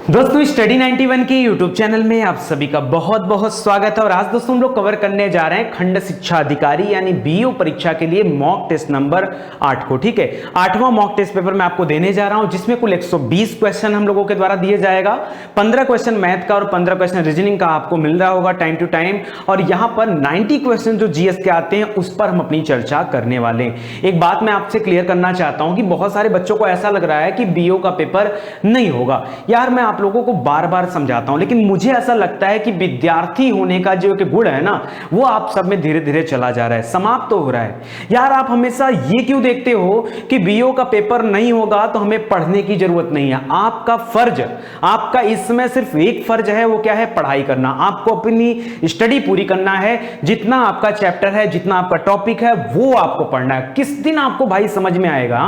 दोस्तों स्टडी 91 के YouTube channel में आप सभी का बहुत बहुत स्वागत है। और आज दोस्तों हम लोग कवर करने जा रहे हैं खंड शिक्षा अधिकारी यानी बीओ परीक्षा के लिए मॉक टेस्ट नंबर 8 को। ठीक है, 8वां मॉक टेस्ट पेपर मैं आपको देने जा रहा हूं, जिसमें कुल 120 क्वेश्चन हम लोगों के द्वारा दिए जाएगा। 15 क्वेश्चन मैथ का और 15 क्वेश्चन रीजनिंग का आपको मिल रहा होगा टाइम टू टाइम। और यहां पर 90 क्वेश्चन जो जीएस के आते हैं उस पर हम अपनी चर्चा करने वाले हैं। एक बात मैं आपसे क्लियर करना चाहता हूं कि बहुत सारे बच्चों को ऐसा लग रहा है कि बीओ का पेपर नहीं होगा। यार मैं आप लोगों को बार बार समझाता हूं, लेकिन मुझे ऐसा लगता है कि विद्यार्थी होने का जो एक गुण है ना, वो आप सब में धीरे धीरे चला जा रहा है, समाप्त तो हो रहा है। यार आप हमेशा ये क्यों देखते हो कि बीओ का पेपर नहीं होगा तो हमें पढ़ने की जरूरत नहीं है। आपका फर्ज, आपका इसमें सिर्फ एक फर्ज है, वो क्या है? पढ़ाई करना। आपको अपनी स्टडी पूरी करना है। जितना आपका चैप्टर है, जितना आपका टॉपिक है, वो आपको पढ़ना है। किस दिन आपको भाई समझ में आएगा?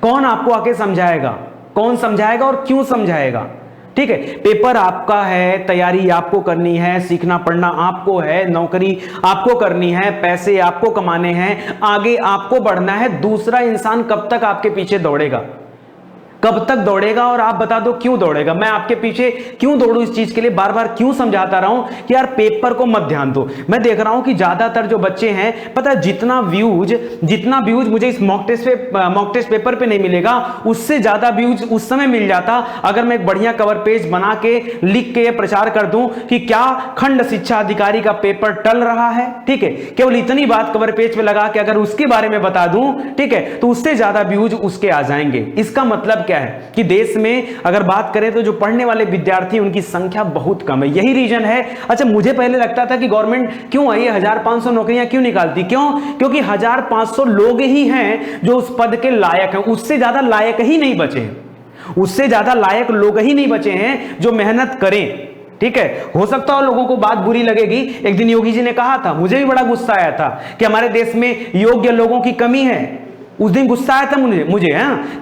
कौन आपको आके समझाएगा? कौन समझाएगा और क्यों समझाएगा? ठीक है, पेपर आपका है, तैयारी आपको करनी है, सीखना पढ़ना आपको है, नौकरी आपको करनी है, पैसे आपको कमाने हैं, आगे आपको बढ़ना है। दूसरा इंसान कब तक आपके पीछे दौड़ेगा? कब तक दौड़ेगा? और आप बता दो क्यों दौड़ेगा? मैं आपके पीछे क्यों दौड़ूं? इस चीज के लिए बार बार क्यों समझाता रहा हूं कि यार पेपर को मत ध्यान दो। मैं देख रहा हूं कि ज्यादातर जो बच्चे हैं, पता है, जितना व्यूज मुझे इस मॉक टेस्ट पेपर पे नहीं मिलेगा, उससे ज्यादा व्यूज उस समय मिल जाता अगर मैं एक बढ़िया कवर पेज बना के लिख के प्रचार कर दूं कि क्या खंड शिक्षा अधिकारी का पेपर टल रहा है। ठीक है, केवल इतनी बात कवर पेज पे लगा के अगर उसके बारे में बता दूं, ठीक है, तो उससे ज्यादा व्यूज उसके आ जाएंगे। इसका मतलब क्या है कि देश में अगर बात करें तो जो पढ़ने वाले विद्यार्थी उनकी संख्या बहुत कम है। यही रीजन है। अच्छा, मुझे पहले लगता था कि गवर्नमेंट क्यों आई 1500 नौकरियां क्यों निकालती? क्यों? क्योंकि 1500 लोग ही हैं जो उस पद के लायक हैं। उससे ज्यादा लायक ही नहीं बचे हैं। उससे ज्यादा लायक लोग ही नहीं बचे हैं जो मेहनत करें। ठीक है, हो सकता है लोगों को बात बुरी लगेगी। एक दिन योगी जी ने कहा था, मुझे भी बड़ा गुस्सा आया था कि हमारे देश में योग्य लोगों की कमी है। उस दिन गुस्सा आया था मुझे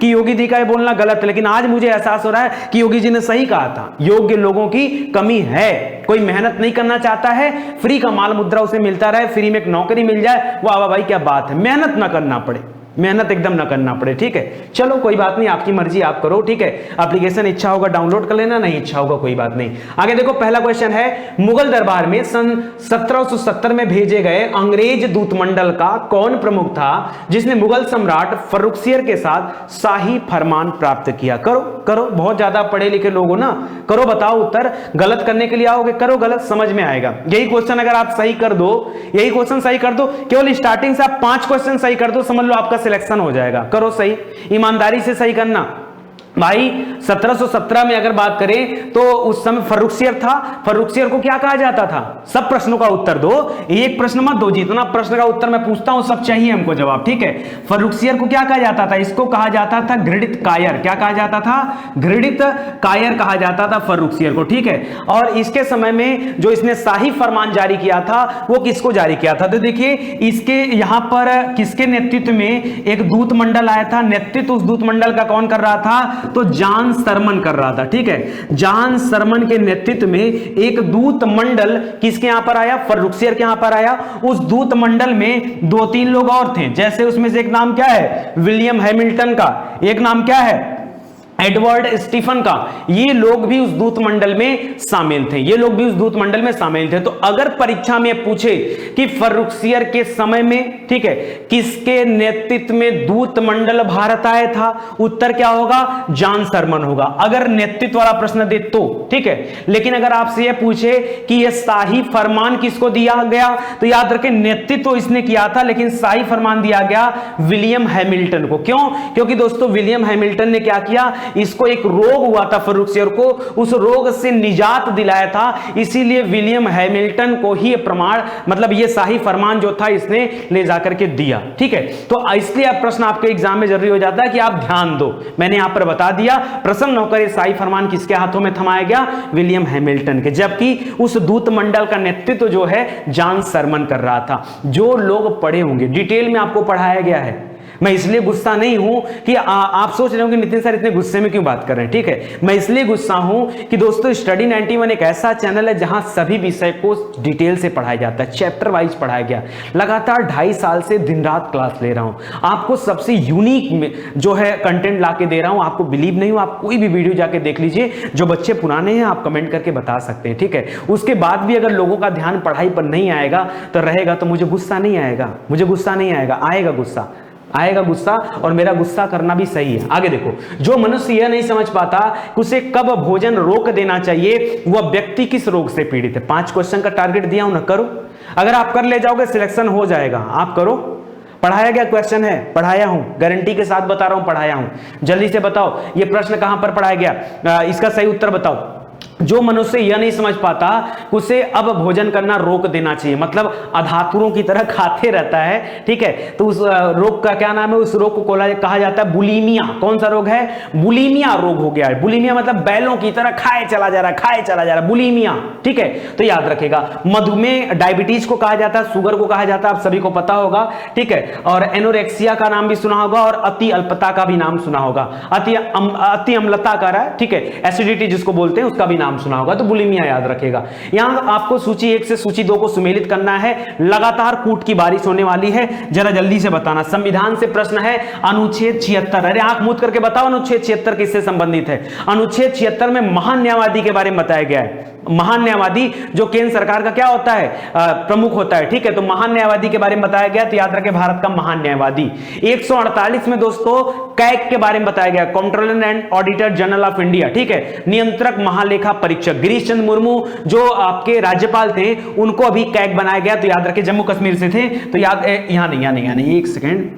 कि योगी जी का ये बोलना गलत है, लेकिन आज मुझे एहसास हो रहा है कि योगी जी ने सही कहा था। योग्य लोगों की कमी है। कोई मेहनत नहीं करना चाहता है, फ्री का माल मुद्रा उसे मिलता रहे, फ्री में एक नौकरी मिल जाए, वाह वाह भाई क्या बात है। मेहनत ना करना पड़े, मेहनत एकदम ना करना पड़े। ठीक है, चलो कोई बात नहीं, आपकी मर्जी, आप करो। ठीक है, एप्लीकेशन इच्छा होगा डाउनलोड कर लेना, नहीं इच्छा होगा कोई बात नहीं। आगे देखो, पहला क्वेश्चन है, मुगल दरबार में सन 1770 में भेजे गए अंग्रेज दूतमंडल का कौन प्रमुख था जिसने मुगल सम्राट फर्रुखसियर के साथ शाही फरमान प्राप्त किया? करो करो, बहुत ज्यादा पढ़े लिखे लोग हो ना, करो, बताओ उत्तर। गलत करने के लिए आओगे, करो गलत, समझ में आएगा। यही क्वेश्चन अगर आप सही कर दो, यही क्वेश्चन सही कर दो, केवल स्टार्टिंग से आप 5 क्वेश्चन सही कर दो, समझ लो आपका सिलेक्शन हो जाएगा। करो सही, ईमानदारी से सही करना भाई। 1717 में अगर बात करें तो उस समय फर्रुखसियर था। फर्रुखसियर को क्या कहा जाता था? सब प्रश्नों का उत्तर दो, एक प्रश्न मत दो। जितना प्रश्न का उत्तर मैं पूछता हूं सब चाहिए हमको जवाब। ठीक है, फर्रुखसियर को क्या कहा जाता था? इसको कहा जाता था घृणित कायर। क्या कहा जाता था? घृणित कायर कहा जाता था फर्रुखसियर को। ठीक है, और इसके समय में जो इसने शाही फरमान जारी किया था वो किसको जारी किया था? तो देखिए, इसके यहां पर किसके नेतृत्व में एक दूत मंडल आया था? नेतृत्व उस दूत मंडल का कौन कर रहा था? तो जॉन सरमन कर रहा था। ठीक है, जॉन सरमन के नेतृत्व में एक दूत मंडल किसके यहां पर आया? फर्रुखसियर के यहां पर आया। उस दूत मंडल में 2-3 लोग और थे, जैसे उसमें से एक नाम क्या है? विलियम हैमिल्टन का, एक नाम क्या है? एडवर्ड स्टीफन का। ये लोग भी उस दूत मंडल में शामिल थे। ये लोग भी उस दूत मंडल में शामिल थे। तो अगर परीक्षा में पूछे कि फर्रुखसियर के समय में, ठीक है, किसके नेतृत्व में दूत मंडल भारत आया था, उत्तर क्या होगा? जॉन सरमन होगा, अगर नेतृत्व वाला प्रश्न दे तो। ठीक है, लेकिन अगर आपसे यह पूछे कि यह शाही फरमान किसको दिया गया, तो याद रखें नेतृत्व इसने किया था, लेकिन शाही फरमान दिया गया विलियम हैमिल्टन को। क्यों? क्योंकि दोस्तों विलियम हैमिल्टन ने क्या किया? इसको एक रोग हुआ था फर्रुखसियर को, उस रोग से निजात दिलाया था, इसीलिए विलियम हैमिल्टन को ही प्रमाण, मतलब ये शाही फरमान जो था इसने ले जाकर के दिया। ठीक है, तो इसलिए अब प्रश्न आपके एग्जाम में जरूरी हो जाता है कि आप ध्यान दो। मैंने यहां पर बता दिया, प्रश्न नौकर शाही फरमान किसके हाथों में थमाया गया? विलियम हैमिल्टन के, जबकि उस दूत मंडल का नेतृत्व जो है जॉन सरमन कर रहा था। जो लोग पढ़े होंगे, डिटेल में आपको पढ़ाया गया है, मैं इसलिए गुस्सा नहीं हूं कि आप सोच रहे हो कि नितिन सर इतने गुस्से में क्यों बात कर रहे हैं, ठीक है। मैं इसलिए गुस्सा हूं कि दोस्तों स्टडी 91 एक ऐसा चैनल है जहां सभी विषय को डिटेल से पढ़ाया जाता है, चैप्टर वाइज पढ़ाया गया। लगातार 2.5 साल से दिन रात क्लास ले रहा हूं, आपको सबसे यूनिक जो है कंटेंट लाके दे रहा हूं। आपको बिलीव नहीं हो, आप कोई भी वीडियो जाके देख लीजिए। जो बच्चे पुराने हैं आप कमेंट करके बता सकते हैं, ठीक है। उसके बाद भी अगर लोगों का ध्यान पढ़ाई पर नहीं आएगा तो रहेगा, तो मुझे गुस्सा नहीं आएगा, मुझे गुस्सा नहीं आएगा, आएगा गुस्सा, आएगा गुस्सा, और मेरा गुस्सा करना भी सही है। आगे देखो, जो मनुष्य यह नहीं समझ पाता कि उसे कब भोजन रोक देना चाहिए, वह व्यक्ति किस रोग से पीड़ित है। 5 क्वेश्चन का टारगेट दिया हूं ना, करो। अगर आप कर ले जाओगे सिलेक्शन हो जाएगा, आप करो। पढ़ाया गया क्वेश्चन है, पढ़ाया हूं, गारंटी के साथ बता रहा हूं, पढ़ाया हूं। जल्दी से बताओ ये प्रश्न कहां पर पढ़ाया गया, इसका सही उत्तर बताओ। जो मनुष्य यह नहीं समझ पाता उसे अब भोजन करना रोक देना चाहिए, मतलब अधातुरों की तरह खाते रहता है, ठीक है। तो उस रोग का क्या नाम है, उस रोग को कहा जाता है बुलीमिया। कौन सा रोग है, बुलीमिया रोग हो गया है। बुलीमिया मतलब बैलों की तरह खाए चला जा रहा, खाए चला जा रहा, बुलीमिया, ठीक है। तो याद रखेगा, मधुमेह डायबिटीज को कहा जाता है, शुगर को कहा जाता है, आप सभी को पता होगा, ठीक है। और एनोरेक्सिया का नाम भी सुना होगा, और अति अल्पता का भी नाम सुना होगा, अति अम्लता का रहा है, ठीक है, एसिडिटी जिसको बोलते हैं उसका भी नाम सुना होगा। तो बुलिमिया याद रखेगा। यहां आपको सूची 1 से सूची 2 को सुमेलित करना है। लगातार कूट की बारिश होने वाली है, जरा जल्दी से बताना। संविधान से प्रश्न है, अनुच्छेद 76। अरे आंख मूंद करके बताओ अनुच्छेद 76 किससे संबंधित है। अनुच्छेद 76 में महान न्यायवादी के बारे में बताया गया है। महान न्यायवादी जो केंद्र सरकार का क्या होता है, प्रमुख होता है, ठीक है। तो महान न्यायवादी के बारे में बताया गया, तो याद रखें भारत का महान न्यायवादी। 148 में दोस्तों कैग के बारे में बताया गया, controller and auditor general of India, ठीक है। नियंत्रक महालेखा परीक्षक गिरीश चंद्र मुर्मू जो आपके राज्यपाल थे, उनको अभी कैग बनाया गया, तो याद रखें जम्मू कश्मीर से थे। तो याद यहां नहीं, एक सेकेंड,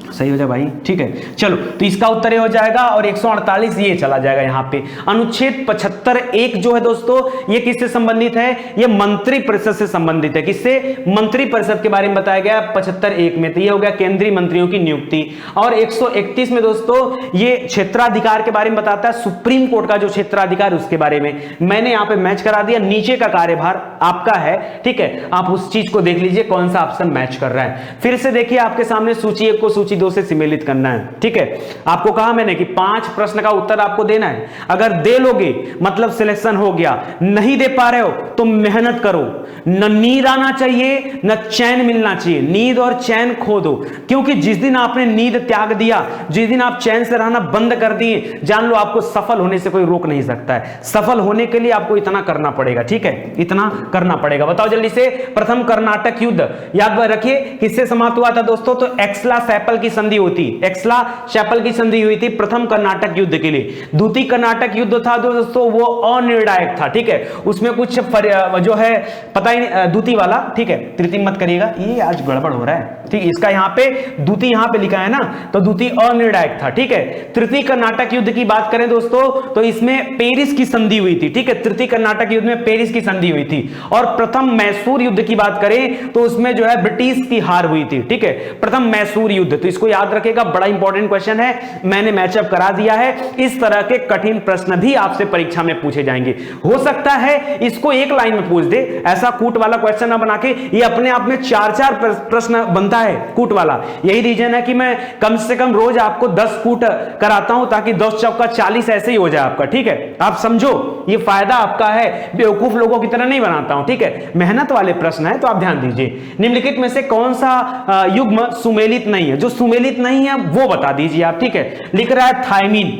सही हो जाए भाई, ठीक है। चलो, तो इसका उत्तर ये हो जाएगा, और 148 ये चला जाएगा यहां पे। अनुच्छेद 75(1) जो है दोस्तों, ये किससे संबंधित है, ये मंत्री परिषद से संबंधित है। किससे, मंत्री परिषद के बारे में बताया गया 75(1) में। तो ये हो गया केंद्रीय मंत्रियों की नियुक्ति। और 131 में दोस्तों ये क्षेत्राधिकार के बारे में बताता है, सुप्रीम कोर्ट का जो क्षेत्राधिकार उसके बारे में। मैंने यहां पे मैच करा दिया, नीचे का कार्यभार आपका है, ठीक है। आप उस चीज को देख लीजिए कौन सा ऑप्शन मैच कर रहा है। फिर से देखिए आपके सामने सूची 1 को सूची 2 से सम्मिलित करना है, ठीक है। आपको कहा मैंने कि 5 प्रश्न का उत्तर आपको देना है। अगर दे लोगे मतलब सिलेक्शन हो गया, नहीं दे पा रहे हो तो मेहनत करो। न नींद आना चाहिए, न चैन मिलना चाहिए, नींद और चैन खो दो। क्योंकि जिस दिन आपने नींद त्याग दिया, जिस दिन आप चैन से रहना बंद कर दिए, जान लो आपको सफल होने से कोई रोक नहीं सकता है। सफल होने के लिए आपको इतना करना पड़ेगा, ठीक है, इतना करना पड़ेगा। बताओ जल्दी से, प्रथम कर्नाटक युद्ध याद रखिए किससे समाप्त हुआ था दोस्तों, तो एक्सला सैपल की संधि होती, एक्सला शैपल की संधि हुई थी प्रथम कर्नाटक युद्ध के लिए। द्वितीय कर्नाटक युद्ध था दोस्तों, वो अनिर्णायक था, ठीक है। उसमें कुछ जो है पता ही नहीं, द्वितीय वाला, ठीक है। तृतीय मत करिएगा, ये आज गड़बड़ हो रहा है, ठीक। इसका यहां पे द्वितीय यहां पे लिखा है ना, तो द्वितीय अनिर्णायक था, ठीक है। तृतीय कर्नाटक युद्ध की बात करें दोस्तों, तो इसमें पेरिस की संधि हुई थी, ठीक है। तृतीय कर्नाटक युद्ध में पेरिस की संधि हुई थी। और प्रथम मैसूर युद्ध की बात करें तो उसमें जो है ब्रिटिश की हार हुई थी, ठीक है। प्रथम मैसूर युद्ध, तो इसको याद रखेगा, बड़ा इंपॉर्टेंट क्वेश्चन है, मैंने मैचअप करा दिया है। इस तरह के कठिन प्रश्न भी आपसे परीक्षा में पूछे जाएंगे। हो सकता है इसको एक लाइन में पूछ दे, ऐसा कूट वाला क्वेश्चन ना बना के, ये अपने आप में 4-4 प्रश्न बनता है कूट वाला। यही रीजन है कि मैं कम से कम रोज आपको 10 कूट कराता हूं, ताकि 10 चौका 40 ऐसे ही हो जाए आपका, ठीक है। आप समझो ये फायदा आपका है, बेवकूफ लोगों की तरह नहीं बनाता हूं, ठीक है। मेहनत वाले प्रश्न है, तो आप ध्यान दीजिए। निम्नलिखित में से कौन सा युग्म सुमेलित नहीं है, जो सुमेलित नहीं है वो बता दीजिए आप, ठीक है। लिख रहा है थायमीन,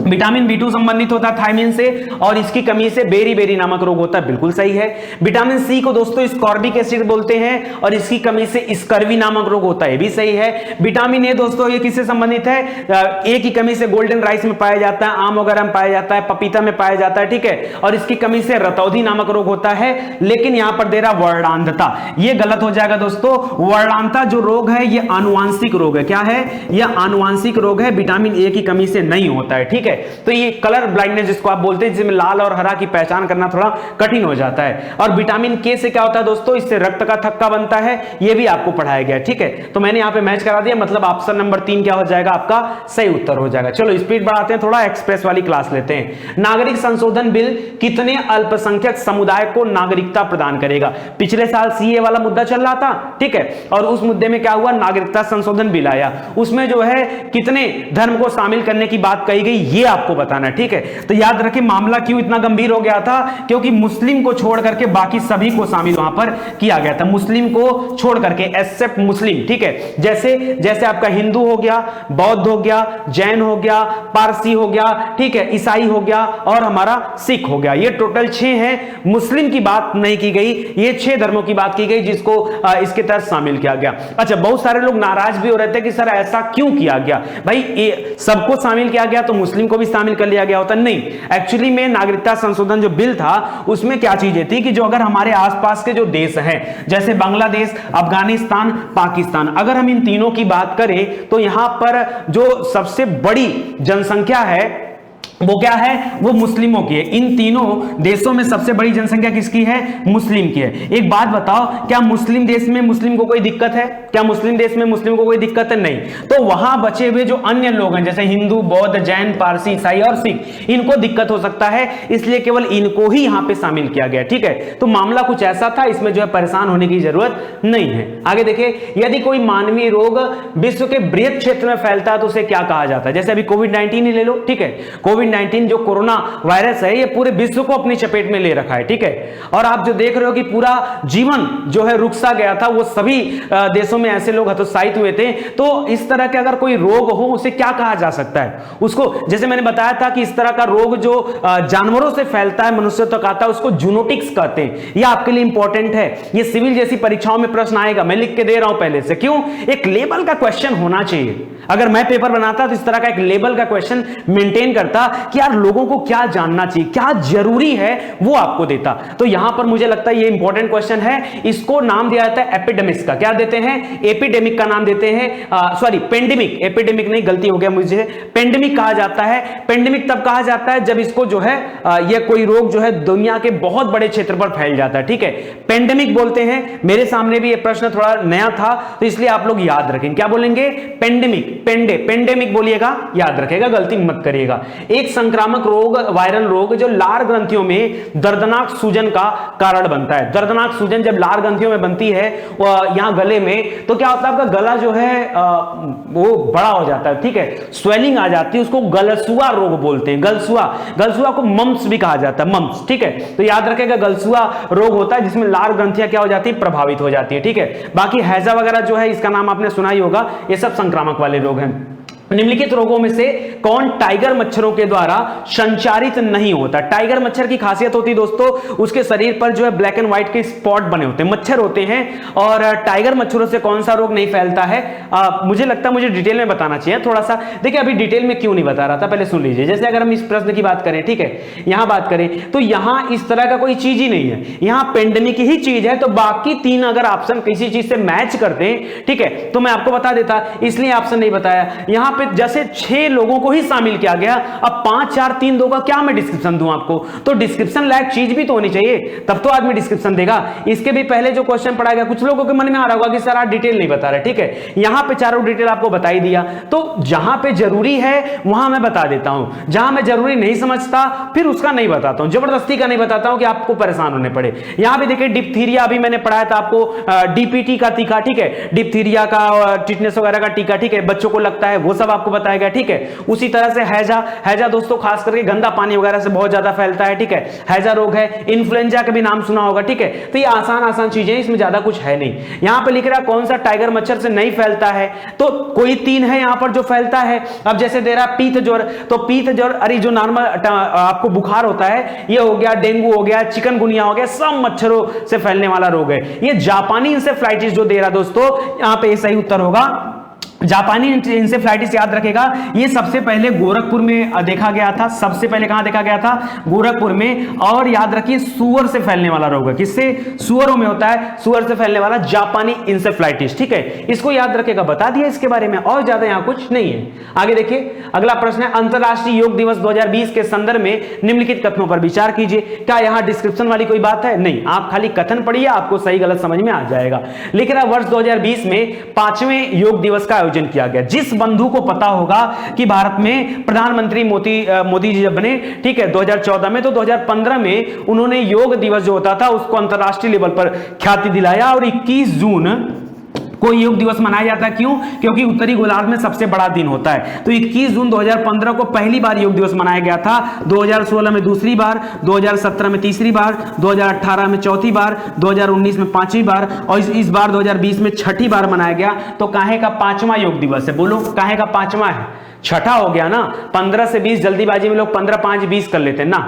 विटामिन बी2 संबंधित होता है थायमिन से, और इसकी कमी से बेरी नामक रोग होता है, बिल्कुल सही है। विटामिन सी को दोस्तों स्कॉर्बिक एसिड बोलते हैं, और इसकी कमी से स्कर्वी नामक रोग होता है, भी सही है। विटामिन ए दोस्तों ये किससे संबंधित है, ए की कमी से गोल्डन राइस में पाया जाता है, आम वगैरह में पाया जाता है, पपीता में पाया जाता है, ठीक है। और इसकी कमी से रतौधी नामक रोग होता है। लेकिन यहां पर दे रहा वर्णांधता, ये गलत हो जाएगा दोस्तों। वर्णांधता जो रोग है ये आनुवांशिक रोग है, क्या है, यह आनुवांशिक रोग है, विटामिन ए की कमी से नहीं होता है, ठीक ठीक है। तो ये कलर ब्लाइंडनेस जिसको आप बोलते हैं, जिसमें लाल और हरा की पहचान करना थोड़ा कठिन हो जाता है। और विटामिन के से क्या होता है दोस्तों, इससे रक्त का थक्का बनता है, ये भी आपको पढ़ाया गया, ठीक है। तो मैंने यहां पे मैच करा दिया, मतलब ऑप्शन नंबर 3 क्या हो जाएगा, आपका सही उत्तर हो जाएगा। चलो स्पीड बढ़ाते हैं, थोड़ा एक्सप्रेस वाली क्लास लेते हैं। नागरिक संशोधन बिल कितने अल्पसंख्यक समुदाय को नागरिकता प्रदान करेगा? पिछले साल सीए वाला मुद्दा चल रहा था, ठीक है, और उस मुद्दे में क्या हुआ, नागरिकता संशोधन बिल आया, उसमें जो है कितने धर्म को शामिल करने की बात कही गई, ये आपको बताना है, ठीक है। तो याद रखें मामला क्यों इतना गंभीर हो गया था, क्योंकि मुस्लिम को छोड़ करके बाकी सभी को शामिल वहां पर किया गया था, मुस्लिम को छोड़ करके, एक्सेप्ट मुस्लिम, ठीक है। जैसे आपका हिंदू हो गया, बौद्ध हो गया, जैन हो गया, पारसी हो गया, ठीक है, ईसाई हो गया और हमारा सिख हो गया, ये टोटल 6 हैं। मुस्लिम की बात नहीं की गई, ये 6 धर्मों की बात की गई जिसको इसके तहत शामिल किया गया। अच्छा, बहुत सारे लोग नाराज भी हो रहे थे कि सर ऐसा क्यों किया गया, भाई सबको शामिल किया गया तो मुस्लिम को भी शामिल कर लिया गया होता, नहीं। एक्चुअली में नागरिकता संशोधन जो बिल था उसमें क्या चीजें थी कि जो अगर हमारे आसपास के जो देश हैं, जैसे बांग्लादेश, अफगानिस्तान, पाकिस्तान, अगर हम इन तीनों की बात करें तो यहां पर जो सबसे बड़ी जनसंख्या है वो क्या है, वो मुस्लिमों की है। इन तीनों देशों में सबसे बड़ी जनसंख्या किसकी है, मुस्लिम की है। एक बात बताओ, क्या मुस्लिम देश में मुस्लिम को कोई दिक्कत है, क्या मुस्लिम देश में मुस्लिम को कोई दिक्कत है? नहीं। तो वहां बचे हुए जो अन्य लोग हैं जैसे हिंदू, बौद्ध, जैन, पारसी, ईसाई और सिख, इनको दिक्कत हो सकता है, इसलिए केवल इनको ही यहां पे शामिल किया गया, ठीक है। तो मामला कुछ ऐसा था, इसमें जो है परेशान होने की जरूरत नहीं है। आगे देखिए, यदि कोई मानवीय रोग विश्व के बृहत क्षेत्र में फैलता है तो उसे क्या कहा जाता है? जैसे अभी कोविड-19 ही ले लो, ठीक है। कोविड-19 जो कोरोना वायरस है ये पूरे विश्व को अपनी चपेट में ले रखा है, ठीक है। और आप जो देख रहे हो कि पूरा जीवन जो है रुक सा गया था, वो सभी देशों में ऐसे लोग हतोत्साहित हुए थे। तो इस तरह के अगर कोई रोग हो उसे क्या कहा जा सकता है? उसको, जैसे मैंने बताया था कि इस तरह का रोग जो जानवरों से फैलता है मनुष्य तक आता है, उसको जूनोटिक्स कहते हैं। यह आपके लिए इंपॉर्टेंट है, ये सिविल जैसी परीक्षाओं में प्रश्न आएगा, मैं लिख के दे रहा हूं पहले से। क्यों? एक लेवल का क्वेश्चन होना चाहिए। अगर मैं पेपर बनाता तो इस तरह का एक लेवल का क्वेश्चन मेंटेन करता कि यार लोगों को क्या जानना चाहिए, क्या जरूरी है, वो आपको देता। तो यहां पर मुझे लगता है ये इंपॉर्टेंट क्वेश्चन है। इसको नाम दिया जाता है एपिडेमिक्स का। क्या देते हैं? एपिडेमिक का नाम देते हैं, सॉरी पेंडेमिक, एपिडेमिक नहीं, गलती हो गया मुझे, पेंडेमिक कहा जाता है। पेंडेमिक तब कहा जाता है जब इसको जो है ये कोई रोग जो है दुनिया के बहुत बड़े क्षेत्र पर फैल जाता है, ठीक है, पेंडेमिक बोलते हैं। मेरे सामने भी ये प्रश्न थोड़ा नया था तो इसलिए आप लोग याद रखें, क्या बोलेंगे? पेंडेमिक, पेंडेमिक बोलिएगा, याद रखेगा, गलती मत करिएगा। एक संक्रामक रोग, वायरल रोग जो लार ग्रंथियों में दर्दनाक सूजन का कारण बनता है। दर्दनाक सूजन जब लार ग्रंथियों में बनती है यहां गले में, तो क्या होता है, आपका गला जो है वो बड़ा हो जाता है, ठीक है, स्वेलिंग आ जाती है, उसको गलसुआ रोग बोलते हैं। गलसुआ को मम्स भी कहा जाता है, मम्स, ठीक है। तो याद रखेगा गलसुआ रोग होता है जिसमें लार ग्रंथियां क्या हो जाती है, प्रभावित हो जाती है, ठीक है। बाकी हैजा वगैरह जो है इसका नाम आपने सुना ही होगा, ये सब संक्रामक वाले रोग हैं। निम्नलिखित रोगों में से कौन टाइगर मच्छरों के द्वारा संचारित नहीं होता? टाइगर मच्छर की खासियत होती है दोस्तों, उसके शरीर पर जो है ब्लैक एंड व्हाइट के स्पॉट बने होते हैं, मच्छर होते हैं। और टाइगर मच्छरों से कौन सा रोग नहीं फैलता है? मुझे लगता है मुझे डिटेल में बताना चाहिए थोड़ा सा। देखिए अभी डिटेल में क्यों नहीं बता रहा था, पहले सुन लीजिए। जैसे अगर हम इस प्रश्न की बात करें, ठीक है, यहां बात करें तो यहां इस तरह का कोई चीज ही नहीं है, यहां पेंडेमिक ही चीज है। तो बाकी 3 अगर ऑप्शन किसी चीज से मैच करते हैं, ठीक है, तो मैं आपको बता देता, इसलिए ऑप्शन नहीं बताया। यहां पे जैसे 6 लोगों को ही शामिल किया गया, अब 5, 4, 3, 2 का क्या मैं डिस्क्रिप्शन दूं आपको? तो डिस्क्रिप्शन लायक चीज भी तो होनी चाहिए, तब तो आदमी डिस्क्रिप्शन देगा। इसके भी पहले जो क्वेश्चन पढ़ा गया, कुछ लोगों के मन में आ रहा होगा कि सर आप डिटेल नहीं बता रहे, ठीक है, यहां पे चारों डिटेल आपको बता ही दिया। तो जहां पे जरूरी है वहां मैं बता देता हूं, जहां मैं जरूरी नहीं समझता फिर उसका नहीं बताता हूं, जबरदस्ती का नहीं बताता हूं कि आपको परेशान होने पड़े। यहां पे देखिए डिप्थीरिया अभी मैंने पढ़ाया था आपको, डीपीटी का टीका, ठीक है, डिप्थीरिया का टिटनेस वगैरह का टीका, ठीक है, बच्चों को लगता है, वो सब आपको बताया, ठीक है। उसी तरह से हैजा दोस्तों खास करके गंदा पानी वगैरह से बहुत ज्यादा फैलता है, ठीक है, हैजा रोग है। इन्फ्लुएंजा का भी नाम सुना होगा, ठीक है। तो ये आसान चीजें, इसमें ज्यादा कुछ है नहीं। यहां पे लिख रहा कौन सा टाइगर मच्छर से नहीं फैलता है, तो कोई 3 है यहां पर जो फैलता है। अब जैसे दे रहा पीत ज्वर, तो पीत ज्वर अरे जो नॉर्मल आपको बुखार होता है, ये हो गया, डेंगू हो गया, चिकनगुनिया हो गया, सब मच्छरों से फैलने वाला रोग है। ये जापानी इंसेफ्लाइटिस जो दे रहा दोस्तों, यहां पे सही उत्तर होगा जापानी इंसेफ्लाइटिस याद रखेगा, ये सबसे पहले गोरखपुर में देखा गया था। सबसे पहले कहां देखा गया था? गोरखपुर में। और याद रखिए सुअर से फैलने वाला रोग है। किससे? सुअरों में होता है, सुअर से फैलने वाला जापानी इंसेफ्लाइटिस। ठीक है, इसको याद रखेगा, बता दिया इसके बारे में, और ज्यादा यहां कुछ नहीं है। आगे देखिए, अगला प्रश्न है अंतरराष्ट्रीय योग दिवस 2020 के संदर्भ में निम्नलिखित कथनों पर विचार कीजिए। क्या यहां डिस्क्रिप्शन वाली कोई बात है? नहीं, आप खाली कथन पढ़िए, आपको सही गलत समझ में आ जाएगा। लेकिन वर्ष 2020 में 5वें योग दिवस का आयोजन किया गया। जिस बंधु को पता होगा कि भारत में प्रधानमंत्री मोदी जी जब बने, ठीक है, 2014 में, तो 2015 में उन्होंने योग दिवस जो होता था उसको अंतरराष्ट्रीय लेवल पर ख्याति दिलाया। और 21 जून को योग दिवस मनाया जाता है। क्यों? क्योंकि उत्तरी गोलार्ध में सबसे बड़ा दिन होता है। तो 21 जून 2015 को पहली बार योग दिवस मनाया गया था, 2016 में दूसरी बार, 2017 में तीसरी बार, 2018 में चौथी बार, 2019 में पांचवी बार, और इस बार 2020 में छठी बार मनाया गया। तो काहे का 5वां योग दिवस है? बोलो, काहे का 5वां है? छठा हो गया ना। 15 से 20 जल्दीबाजी में लोग 15, 5, 20 कर लेते हैं ना।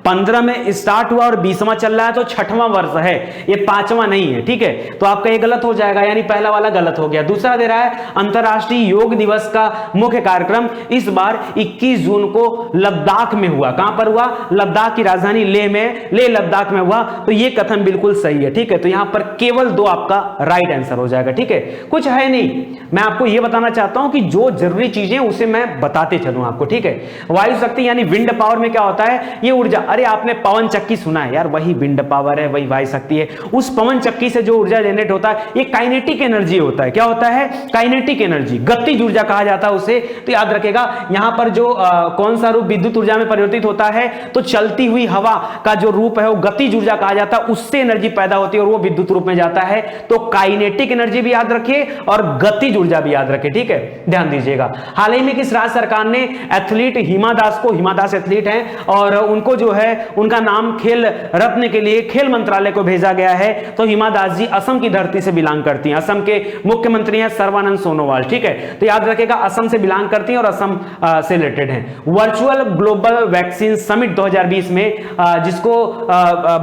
15 में स्टार्ट हुआ और 20वां चल रहा है, तो 6वां वर्ष है, ये 5वां नहीं है। ठीक है, तो आपका ये गलत हो जाएगा, यानी पहला वाला गलत हो गया। दूसरा दे रहा है अंतरराष्ट्रीय योग दिवस का मुख्य कार्यक्रम इस बार 21 जून को लद्दाख में हुआ। कहां पर हुआ? लद्दाख की राजधानी लेह में, लेह लद्दाख में हुआ। तो ये कथन बिल्कुल सही है। ठीक है, तो यहां पर केवल 2 आपका राइट आंसर हो जाएगा। ठीक है, कुछ है नहीं, मैं आपको यह बताना चाहता हूं कि जो जरूरी चीजें उसे मैं बताते चलूं आपको। ठीक है, वायु शक्ति यानी विंड पावर में क्या होता है? ये ऊर्जा, अरे आपने पवन चक्की सुना है यार, वही विंड पावर है, वही वायु शक्ति है। उस पवन चक्की से जो ऊर्जा जनरेट होता है ये काइनेटिक एनर्जी होता है। क्या होता है? काइनेटिक एनर्जी, गतिज ऊर्जा कहा जाता है उसे। तो याद रखेगा, यहां पर जो कौन सा रूप विद्युत ऊर्जा में परिवर्तित होता है? तो चलती हुई हवा का जो रूप है वो गतिज ऊर्जा कहा जाता है, उससे एनर्जी पैदा होती है और वो विद्युत रूप में जाता है। तो काइनेटिक एनर्जी भी याद रखिए और गतिज ऊर्जा भी याद रखिए। ठीक है, ध्यान दीजिएगा। हाल ही में किस राज्य सरकार ने एथलीट हिमा दास को, हिमा दास एथलीट हैं और उनको जो है उनका नाम खेल रत्न के लिए खेल मंत्रालय को भेजा गया है। तो हिमा दास जी असम की धरती से बिलोंग करती हैं। असम के मुख्यमंत्री हैं सर्बानंद सोनोवाल। ठीक है, तो याद रखेगा असम से बिलोंग करती हैं और असम से रिलेटेड हैं। वर्चुअल ग्लोबल वैक्सीन समिट 2020 में जिसको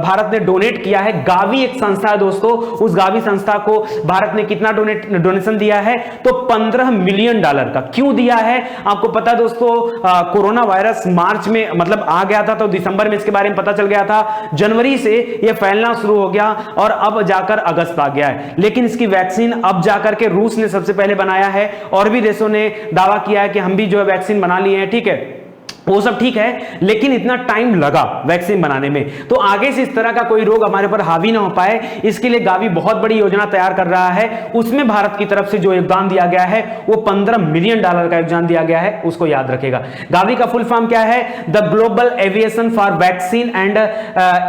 भारत ने डोनेट किया है, गावी एक संस्था है दोस्तों, उस गावी संस्था को भारत ने कितना डोनेशन दिया है? तो $15 मिलियन का। क्यों दिया है? आपको पता दोस्तों, कोरोना वायरस मार्च में मतलब आ गया था, तो दिसंबर में इसके बारे में पता चल गया था, जनवरी से यह फैलना शुरू हो गया और अब जाकर अगस्त आ गया है। लेकिन इसकी वैक्सीन अब जाकर के रूस ने सबसे पहले बनाया है और भी देशों ने दावा किया है कि हम भी जो है वैक्सीन बना लिए हैं। ठीक है, वो सब ठीक है, लेकिन इतना टाइम लगा वैक्सीन बनाने में, तो आगे से इस तरह का कोई रोग हमारे ऊपर हावी ना हो पाए, इसके लिए गावी बहुत बड़ी योजना तैयार कर रहा है। उसमें भारत की तरफ से जो योगदान दिया गया है वो $15 मिलियन का योगदान दिया गया है, उसको याद रखेगा। गावी का फुल फॉर्म क्या है? The global aviation for vaccine and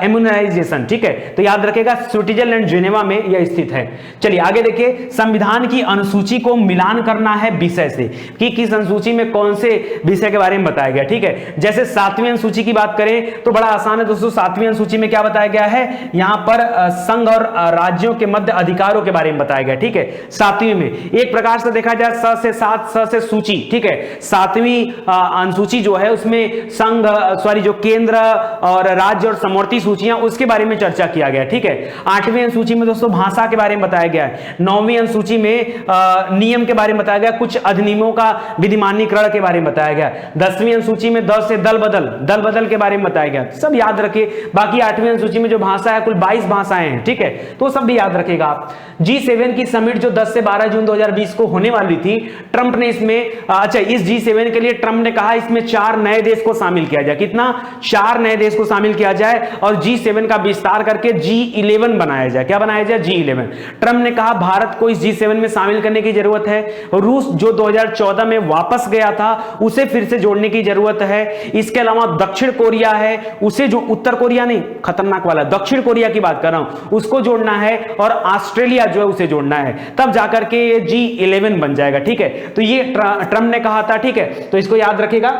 immunization. ठीक है, तो याद रखेगा स्विट्जरलैंड जेनेवा में यह स्थित है। चलिए आगे देखिए, संविधान की अनुसूची को मिलान करना है विषय से, कि किस अनुसूची में कौन से विषय के बारे में बताया गया। ठीक है, जैसे 7वीं अनुसूची की बात करें तो बड़ा आसान है दोस्तों। 7वीं अनुसूची में क्या बताया गया है? यहां पर संघ और राज्यों के मध्य अधिकारों के बारे में बताया गया। ठीक है, 7वीं में एक प्रकार से देखा जाए स से 7, स से सूची। ठीक है, 7वीं अनुसूची जो है उसमें संघ जो केंद्र और राज्य और समवर्ती सूचियां, उसके बारे में चर्चा किया गया। ठीक है, 8वीं अनुसूची में दोस्तों भाषा के बारे में बताया गया है। 9वीं अनुसूची में नियम के बारे में बताया गया, कुछ अधिनियमों का विधिमान्यकरण के बारे में बताया गया। 10वीं अनुसूची में 10 से दल बदल के बारे में बताया गया, सब याद रखिए। बाकी 8वीं अनुसूची में जो भाषा है कुल 22 भाषाएं हैं। ठीक है, तो सब भी याद रखेगा आप। G7 की समिट जो 10 से 12 जून 2020 को होने वाली थी, ट्रंप ने इसमें इस G7 के लिए ट्रंप ने कहा इसमें 4 नए देश को शामिल किया जाए। कितना? 4 नए देश को शामिल किया जाए और G7 का विस्तार करके G11 बनाया जाए। क्या बनाया जाए? G11। ट्रंप ने कहा भारत को इस G7 में शामिल करने की जरूरत है। रूस जो 2014 में वापस गया था उसे फिर से जोड़ने की जरूरत है। इसके अलावा दक्षिण कोरिया है, उसे जो उत्तर कोरिया नहीं, खतरनाक वाला दक्षिण कोरिया की बात कर रहा हूं, उसको जोड़ना है और ऑस्ट्रेलिया जो है उसे जोड़ना है, तब जाकर के ये G11 बन जाएगा। ठीक है, तो ये ट्रंप ने कहा था। ठीक है, तो इसको याद रखेगा।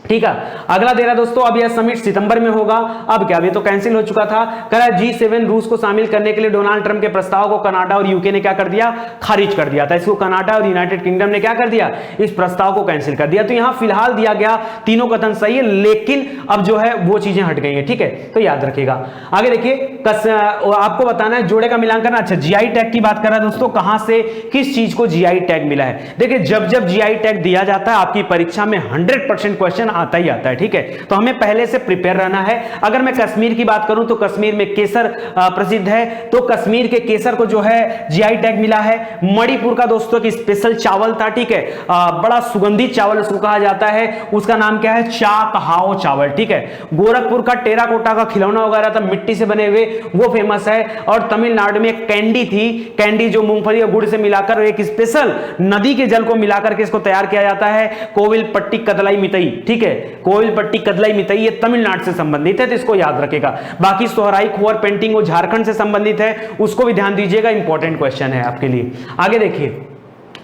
ठीक है। अगला दे रहा दोस्तों, अब यह समिट सितंबर में होगा। अब क्या, अभी तो कैंसिल हो चुका था। कह रहा है G7 रूस को शामिल करने के लिए डोनाल्ड ट्रंप के प्रस्ताव को कनाडा और यूके ने क्या कर दिया, खारिज कर दिया था। इसको कनाडा और यूनाइटेड किंगडम ने क्या कर दिया, इस प्रस्ताव को कैंसिल कर दिया। तो यहां फिलहाल दिया गया तीनों कथन सही है, लेकिन अब जो है वो चीजें हट गई है। ठीक है, तो याद रखिएगा। आगे देखिए, आपको बताना है जोड़े का मिलान। अच्छा, जीआई टैग की बात कर रहा है दोस्तों, कहां से किस चीज को जीआई टैग मिला है। देखिए, जब जब जीआई टैग दिया जाता है आपकी परीक्षा में 100% क्वेश्चन आता ही आता है। ठीक है, तो हमें पहले से प्रिपेयर रहना है। अगर मैं कश्मीर की बात करूं तो कश्मीर में केसर प्रसिद्ध है, तो कश्मीर के केसर को जो है जीआई टैग मिला है। मणिपुर का दोस्तों एक स्पेशल चावल था, ठीक है, बड़ा सुगंधित चावल उसको कहा जाता है, उसका नाम क्या है, चाकहाओ चावल। ठीक है, गोरखपुर का टेराकोटा का खिलौना वगैरह था मिट्टी से बने हुए, वो फेमस है। और तमिलनाडु में कैंडी थी, कैंडी जो मूंगफली और गुड़ से मिलाकर एक स्पेशल नदी के जल को मिलाकर के इसको तैयार किया जाता है, कोविलपट्टी कदलाई मितई। ठीक है, कोविलपट्टी कदलाई मितई, ये तमिलनाडु से संबंधित है, तो इसको याद रखेगा। बाकी सोहराई खोर पेंटिंग वो झारखंड से संबंधित है, उसको भी ध्यान दीजिएगा, इंपॉर्टेंट क्वेश्चन है आपके लिए। आगे देखिए,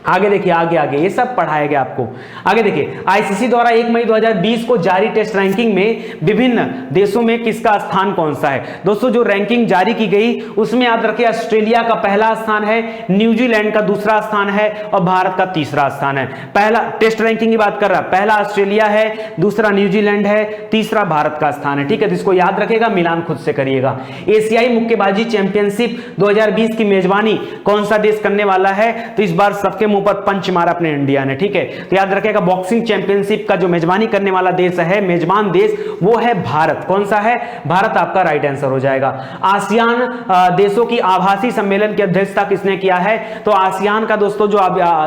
आगे ये सब पढ़ाया गया आपको। आगे देखिए, आईसीसी द्वारा 1 मई 2020 को जारी टेस्ट रैंकिंग में विभिन्न देशों में किसका स्थान कौन सा है। दोस्तों, जो रैंकिंग जारी की गई उसमें याद रखिए, ऑस्ट्रेलिया का पहला स्थान है, न्यूजीलैंड का दूसरा स्थान है और भारत का तीसरा स्थान है। पहला टेस्ट रैंकिंग की बात कर रहा है, पहला ऑस्ट्रेलिया है, दूसरा न्यूजीलैंड है, तीसरा भारत का स्थान है। ठीक है, तो इसको याद रखेगा, मिलान खुद से करिएगा। एशियाई मुक्केबाजी चैंपियनशिप 2020 की मेजबानी कौन सा देश करने वाला है, तो इस बार सबके मुंह पर पंच मारा अपने इंडिया ने। ठीक है, तो याद रखिएगा, बॉक्सिंग चैंपियनशिप का जो मेजबानी करने वाला देश है, मेजबान देश, वो है भारत। कौन सा है, भारत आपका राइट आंसर हो जाएगा। आसियान देशों की आभासी सम्मेलन की अध्यक्षता किसने किया है, तो आसियान का दोस्तों जो